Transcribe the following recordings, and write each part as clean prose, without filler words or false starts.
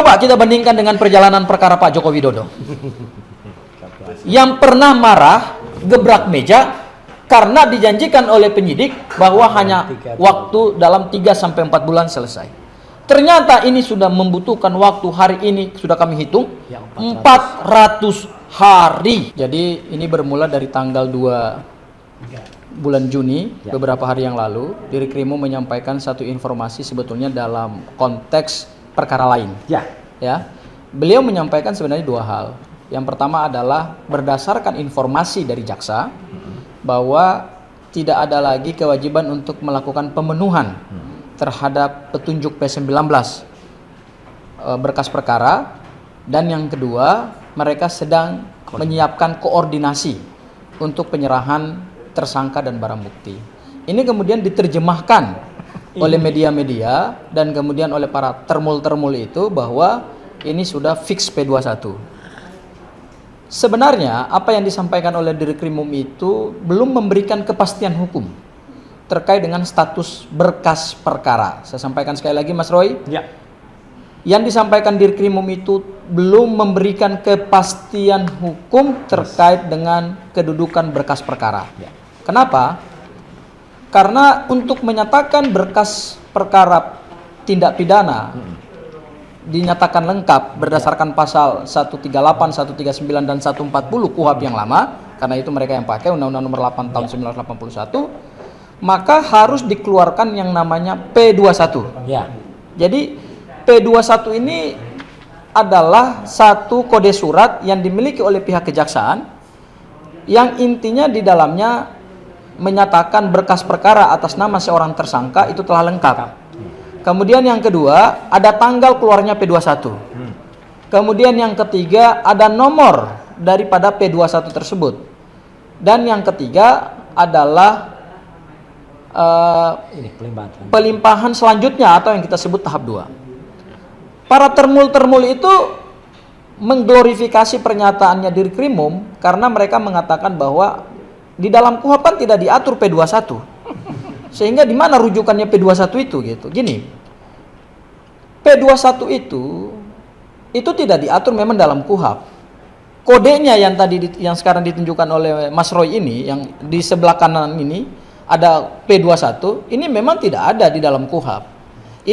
Coba kita bandingkan dengan perjalanan perkara Pak Joko Widodo. Yang pernah marah, gebrak meja, karena dijanjikan oleh penyidik bahwa hanya waktu dalam 3-4 bulan selesai. Ternyata ini sudah membutuhkan waktu, hari ini sudah kami hitung 400 hari. Jadi ini bermula dari tanggal 2 bulan Juni, beberapa hari yang lalu, Dirkrimum menyampaikan satu informasi sebetulnya dalam konteks perkara lain. Ya. Beliau menyampaikan sebenarnya dua hal. Yang pertama adalah berdasarkan informasi dari jaksa bahwa tidak ada lagi kewajiban untuk melakukan pemenuhan terhadap petunjuk P19 berkas perkara, dan yang kedua mereka sedang menyiapkan koordinasi untuk penyerahan tersangka dan barang bukti. Ini kemudian diterjemahkan oleh media-media dan kemudian oleh para termul-termul itu bahwa ini sudah fix P21. Sebenarnya apa yang disampaikan oleh Dirkrimum itu belum memberikan kepastian hukum terkait dengan status berkas perkara. Saya sampaikan sekali lagi Mas Roy. Ya. Yang disampaikan Dirkrimum itu belum memberikan kepastian hukum terkait dengan kedudukan berkas perkara. Ya. Kenapa? Karena untuk menyatakan berkas perkara tindak pidana dinyatakan lengkap berdasarkan pasal 138, 139 dan 140 KUHP yang lama, karena itu mereka yang pakai Undang-Undang Nomor 8 tahun 1981, maka harus dikeluarkan yang namanya P21. Ya. Jadi P21 ini adalah satu kode surat yang dimiliki oleh pihak kejaksaan yang intinya di dalamnya menyatakan berkas perkara atas nama seorang tersangka itu telah lengkap. Kemudian yang kedua, ada tanggal keluarnya P21. Kemudian yang ketiga, ada nomor daripada P21 tersebut. Dan yang ketiga adalah pelimpahan selanjutnya atau yang kita sebut tahap 2. Para termul-termul itu mengglorifikasi pernyataannya Dirkrimum karena mereka mengatakan bahwa di dalam KUHP kan tidak diatur P21. Sehingga di mana rujukannya P21 itu gitu. Gini. P21 itu tidak diatur memang dalam KUHP. Kodenya yang tadi yang sekarang ditunjukkan oleh Mas Roy ini yang di sebelah kanan ini ada P21, ini memang tidak ada di dalam KUHP.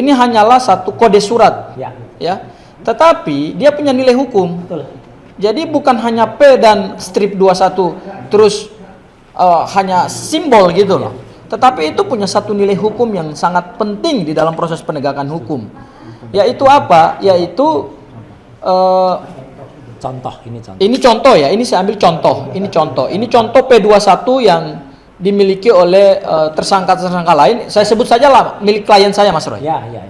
Ini hanyalah satu kode surat. Ya. Tetapi dia punya nilai hukum. Betul. Jadi bukan hanya P dan strip 21 terus hanya simbol gitu loh. Tetapi itu punya satu nilai hukum yang sangat penting di dalam proses penegakan hukum. Yaitu apa? Yaitu contoh, ini contoh. Ini contoh ya, ini saya ambil contoh. Ini contoh. Ini contoh P21 yang dimiliki oleh tersangka-tersangka lain. Saya sebut saja lah milik klien saya Mas Roy.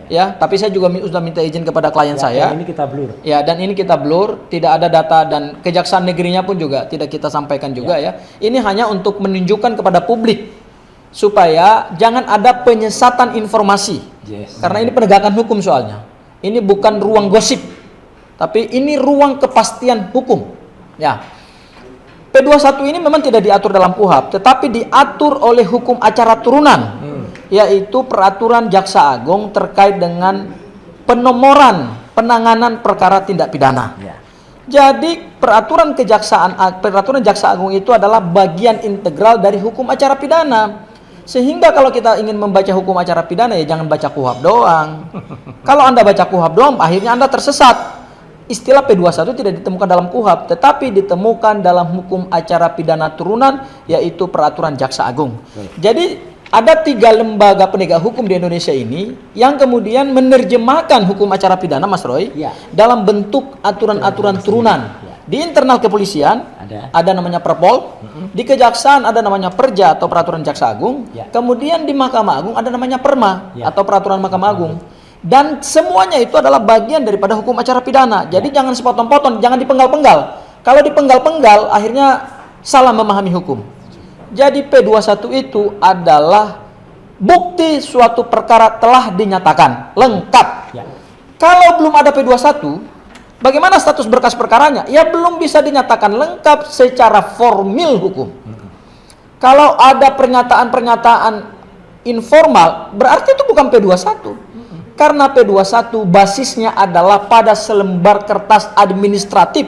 Ya, tapi saya juga sudah minta izin kepada klien saya. Ini kita blur. Ya, dan ini kita blur, tidak ada data dan kejaksaan negerinya pun juga tidak kita sampaikan juga ya. Ini hanya untuk menunjukkan kepada publik supaya jangan ada penyesatan informasi. Karena ini penegakan hukum soalnya. Ini bukan ruang gosip, tapi ini ruang kepastian hukum. Ya. P21 ini memang tidak diatur dalam KUHP, tetapi diatur oleh hukum acara turunan, yaitu peraturan Jaksa Agung terkait dengan penomoran penanganan perkara tindak pidana. Jadi peraturan Jaksa Agung itu adalah bagian integral dari hukum acara pidana. Sehingga kalau kita ingin membaca hukum acara pidana ya jangan baca KUHP doang. Kalau Anda baca KUHP doang, akhirnya Anda tersesat. Istilah P21 tidak ditemukan dalam KUHP, tetapi ditemukan dalam hukum acara pidana turunan, yaitu peraturan Jaksa Agung. Jadi ada 3 lembaga penegak hukum di Indonesia ini yang kemudian menerjemahkan hukum acara pidana, Mas Roy, dalam bentuk aturan-aturan turunan. Di internal kepolisian ada namanya Perpol, di kejaksaan ada namanya Perja atau peraturan Jaksa Agung, kemudian di Mahkamah Agung ada namanya Perma atau peraturan Mahkamah Agung. Dan semuanya itu adalah bagian daripada hukum acara pidana. Jadi jangan sepotong-potong, jangan dipenggal-penggal. Kalau dipenggal-penggal akhirnya salah memahami hukum. Jadi P21 itu adalah bukti suatu perkara telah dinyatakan lengkap. Kalau belum ada P21, bagaimana status berkas perkaranya? Ya belum bisa dinyatakan lengkap secara formil hukum. Kalau ada pernyataan-pernyataan informal, berarti itu bukan P21. Karena P21 basisnya adalah pada selembar kertas administratif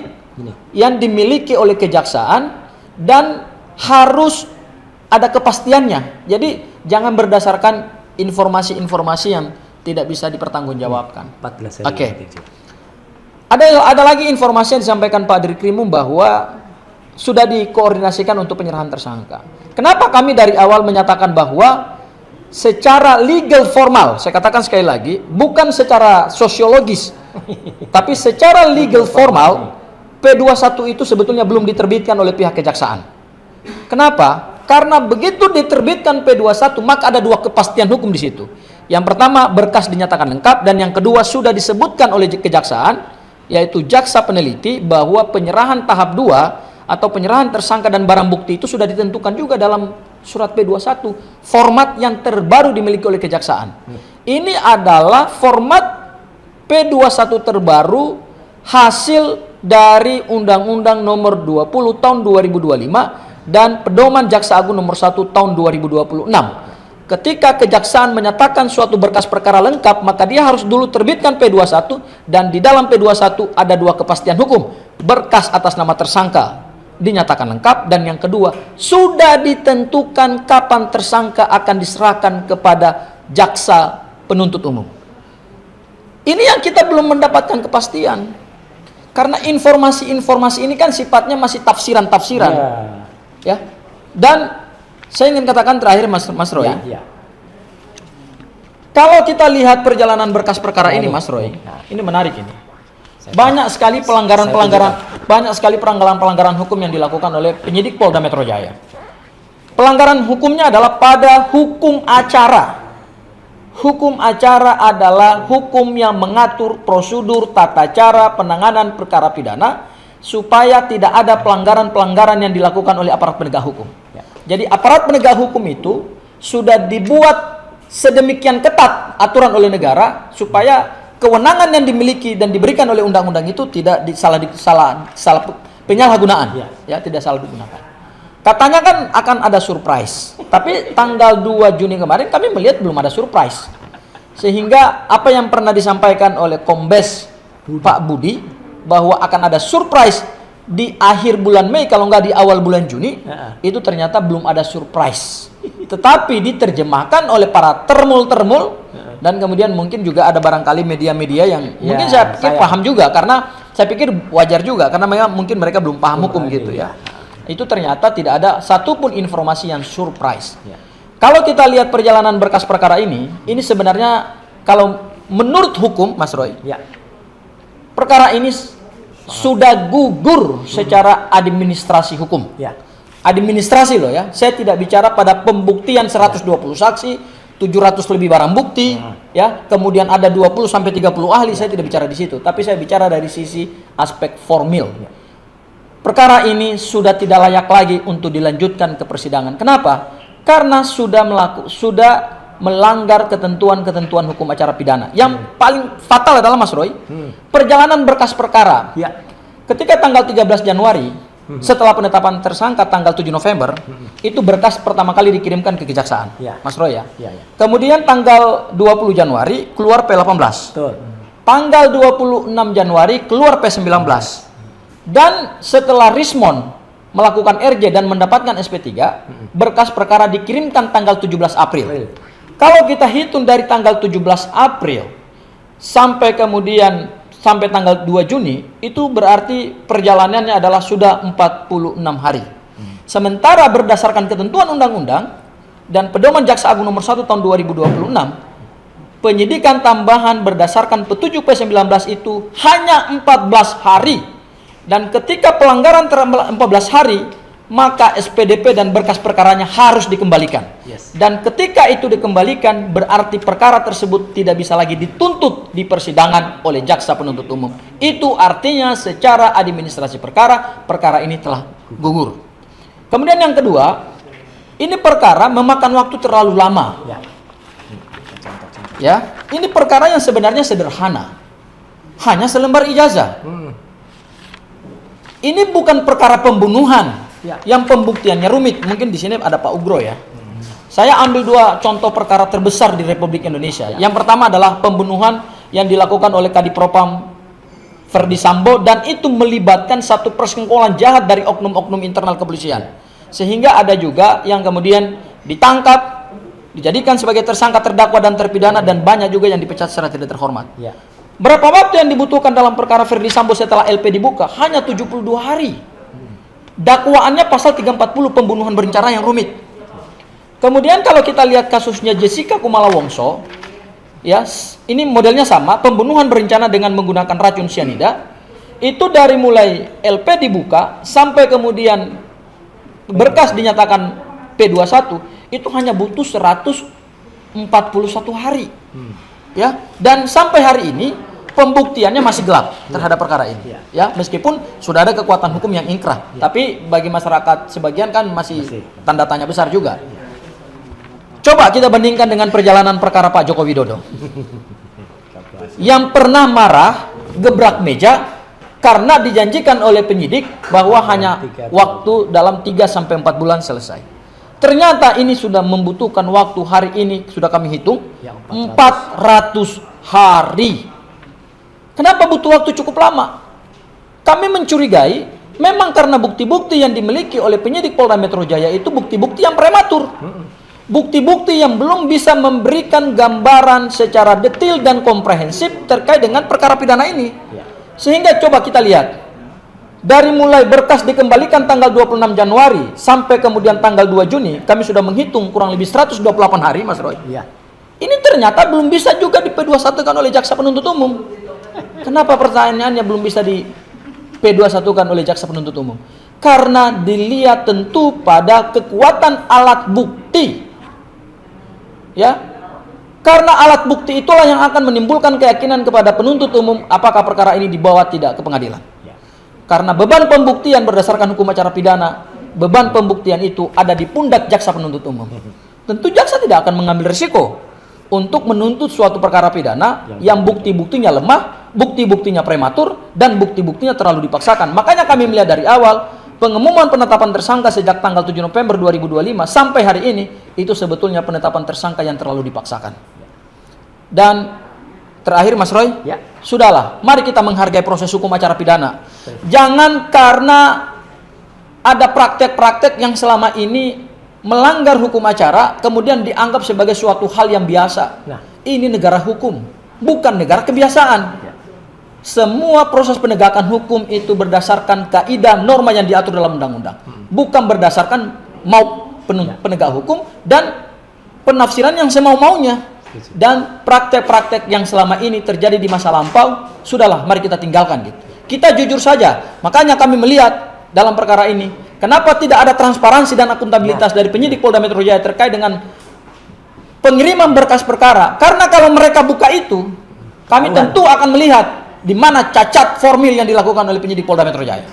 yang dimiliki oleh kejaksaan dan harus ada kepastiannya. Jadi jangan berdasarkan informasi-informasi yang tidak bisa dipertanggungjawabkan. 14 hari. Oke. Ada lagi informasi yang disampaikan Pak Dirkrimum bahwa sudah dikoordinasikan untuk penyerahan tersangka. Kenapa kami dari awal menyatakan bahwa secara legal formal, saya katakan sekali lagi, bukan secara sosiologis, tapi secara legal formal, P21 itu sebetulnya belum diterbitkan oleh pihak kejaksaan. Kenapa? Karena begitu diterbitkan P21, maka ada dua kepastian hukum di situ. Yang pertama, berkas dinyatakan lengkap, dan yang kedua sudah disebutkan oleh kejaksaan, yaitu jaksa peneliti, bahwa penyerahan tahap 2 atau penyerahan tersangka dan barang bukti itu sudah ditentukan juga dalam surat P21, format yang terbaru dimiliki oleh kejaksaan. Ini adalah format P21 terbaru hasil dari Undang-Undang Nomor 20 Tahun 2025 dan Pedoman Jaksa Agung Nomor 1 Tahun 2026. Ketika kejaksaan menyatakan suatu berkas perkara lengkap, maka dia harus dulu terbitkan P21, dan di dalam P21 ada dua kepastian hukum. Berkas atas nama tersangka dinyatakan lengkap, dan yang kedua sudah ditentukan kapan tersangka akan diserahkan kepada jaksa penuntut umum. Ini yang kita belum mendapatkan kepastian, karena informasi-informasi ini kan sifatnya masih tafsiran-tafsiran, ya. Dan saya ingin katakan terakhir, Mas Roy, kalau kita lihat perjalanan berkas perkara ini, Mas Roy, ini menarik ini. Banyak sekali pelanggaran hukum yang dilakukan oleh penyidik Polda Metro Jaya. Pelanggaran hukumnya adalah pada hukum acara. Hukum acara adalah hukum yang mengatur prosedur tata cara penanganan perkara pidana supaya tidak ada pelanggaran-pelanggaran yang dilakukan oleh aparat penegak hukum. Jadi aparat penegak hukum itu sudah dibuat sedemikian ketat aturan oleh negara supaya kewenangan yang dimiliki dan diberikan oleh undang-undang itu tidak penyalahgunaan, ya, tidak salah digunakan. Katanya kan akan ada surprise, tapi tanggal 2 Juni kemarin kami melihat belum ada surprise. Sehingga apa yang pernah disampaikan oleh Kombes Pak Budi bahwa akan ada surprise di akhir bulan Mei kalau nggak di awal bulan Juni, itu ternyata belum ada surprise. Tetapi diterjemahkan oleh para termul-termul, dan kemudian mungkin juga ada barangkali media-media yang mungkin saya pikir paham juga, karena saya pikir wajar juga karena mungkin mereka belum paham hukum gitu ya. Itu ternyata tidak ada satupun informasi yang surprise. Kalau kita lihat perjalanan berkas perkara ini sebenarnya kalau menurut hukum, Mas Roy, perkara ini sudah gugur secara administrasi hukum. Administrasi loh ya. Saya tidak bicara pada pembuktian 120 saksi, 700 lebih barang bukti, ya. Kemudian ada 20 sampai 30 ahli, saya tidak bicara di situ, tapi saya bicara dari sisi aspek formil. Perkara ini sudah tidak layak lagi untuk dilanjutkan ke persidangan. Kenapa? Karena sudah melanggar ketentuan-ketentuan hukum acara pidana. Yang paling fatal adalah, Mas Roy, perjalanan berkas perkara. Ketika tanggal 13 Januari, setelah penetapan tersangka tanggal 7 November, itu berkas pertama kali dikirimkan ke kejaksaan, Mas Roy ya. Kemudian tanggal 20 Januari keluar P18. Tanggal 26 Januari keluar P19. Dan setelah Rismon melakukan RJ dan mendapatkan SP3, berkas perkara dikirimkan tanggal 17 April. Kalau kita hitung dari tanggal 17 April sampai tanggal 2 Juni, itu berarti perjalanannya adalah sudah 46 hari. Sementara berdasarkan ketentuan undang-undang dan Pedoman Jaksa Agung Nomor 1 Tahun 2026, penyidikan tambahan berdasarkan P7 P19 itu hanya 14 hari. Dan ketika pelanggaran 14 hari, maka SPDP dan berkas perkaranya harus dikembalikan. Dan ketika itu dikembalikan, berarti perkara tersebut tidak bisa lagi dituntut di persidangan oleh jaksa penuntut umum. Itu artinya secara administrasi perkara ini telah gugur. Kemudian yang kedua, ini perkara memakan waktu terlalu lama. Ya, ini perkara yang sebenarnya sederhana, hanya selembar ijazah. Ini bukan perkara pembunuhan yang pembuktiannya rumit. Mungkin di sini ada Pak Ugro ya. Saya ambil 2 contoh perkara terbesar di Republik Indonesia. Yang pertama adalah pembunuhan yang dilakukan oleh Kadipropam Ferdi Sambo, dan itu melibatkan satu persekongkolan jahat dari oknum-oknum internal kepolisian. Sehingga ada juga yang kemudian ditangkap, dijadikan sebagai tersangka, terdakwa dan terpidana, dan banyak juga yang dipecat secara tidak terhormat. Berapa waktu yang dibutuhkan dalam perkara Ferdi Sambo setelah LP dibuka? Hanya 72 hari. Dakwaannya pasal 340 pembunuhan berencana yang rumit. Kemudian kalau kita lihat kasusnya Jessica Kumala Wongso, ya, ini modelnya sama, pembunuhan berencana dengan menggunakan racun sianida. Itu dari mulai LP dibuka sampai kemudian berkas dinyatakan P21, itu hanya butuh 141 hari. Ya, dan sampai hari ini pembuktiannya masih gelap terhadap perkara ini. Ya, meskipun sudah ada kekuatan hukum yang ingkrah, tapi bagi masyarakat sebagian kan masih tanda tanya besar juga. Coba kita bandingkan dengan perjalanan perkara Pak Joko Widodo. Yang pernah marah, gebrak meja karena dijanjikan oleh penyidik bahwa hanya waktu dalam 3-4 bulan selesai. Ternyata ini sudah membutuhkan waktu, hari ini sudah kami hitung 400 hari. Kenapa butuh waktu cukup lama? Kami mencurigai memang karena bukti-bukti yang dimiliki oleh penyidik Polda Metro Jaya itu bukti-bukti yang prematur. Bukti-bukti yang belum bisa memberikan gambaran secara detail dan komprehensif terkait dengan perkara pidana ini. Sehingga coba kita lihat, dari mulai berkas dikembalikan tanggal 26 Januari sampai kemudian tanggal 2 Juni, kami sudah menghitung kurang lebih 128 hari, Mas Roy. Ini ternyata belum bisa juga di P21 kan oleh jaksa penuntut umum. Kenapa pertanyaannya belum bisa di P21 kan oleh jaksa penuntut umum? Karena dilihat tentu pada kekuatan alat bukti. Ya. Karena alat bukti itulah yang akan menimbulkan keyakinan kepada penuntut umum apakah perkara ini dibawa tidak ke pengadilan. Karena beban pembuktian berdasarkan hukum acara pidana, beban pembuktian itu ada di pundak jaksa penuntut umum. Tentu jaksa tidak akan mengambil risiko untuk menuntut suatu perkara pidana yang bukti-buktinya lemah, bukti-buktinya prematur, dan bukti-buktinya terlalu dipaksakan. Makanya kami melihat dari awal, pengumuman penetapan tersangka sejak tanggal 7 November 2025 sampai hari ini, itu sebetulnya penetapan tersangka yang terlalu dipaksakan. Dan terakhir Mas Roy, sudahlah, mari kita menghargai proses hukum acara pidana. Jangan karena ada praktek-praktek yang selama ini melanggar hukum acara, kemudian dianggap sebagai suatu hal yang biasa. Ini negara hukum, bukan negara kebiasaan. Semua proses penegakan hukum itu berdasarkan kaidah norma yang diatur dalam undang-undang, bukan berdasarkan mau penegak hukum dan penafsiran yang semau-maunya. Dan praktek-praktek yang selama ini terjadi di masa lampau, sudahlah, mari kita tinggalkan gitu. Kita jujur saja. Makanya kami melihat dalam perkara ini, kenapa tidak ada transparansi dan akuntabilitas dari penyidik Polda Metro Jaya terkait dengan pengiriman berkas perkara? Karena kalau mereka buka itu, kami tentu akan melihat di mana cacat formil yang dilakukan oleh penyidik Polda Metro Jaya.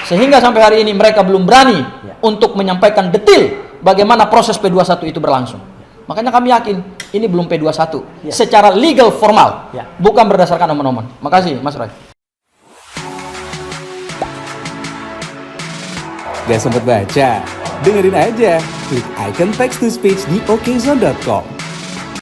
Sehingga sampai hari ini mereka belum berani untuk menyampaikan detail bagaimana proses P21 itu berlangsung. Makanya kami yakin ini belum P21 secara legal formal, bukan berdasarkan omongan. Makasih Mas Roy. Gak sempet baca? Dengerin aja, klik icon text to speech di okezone.com.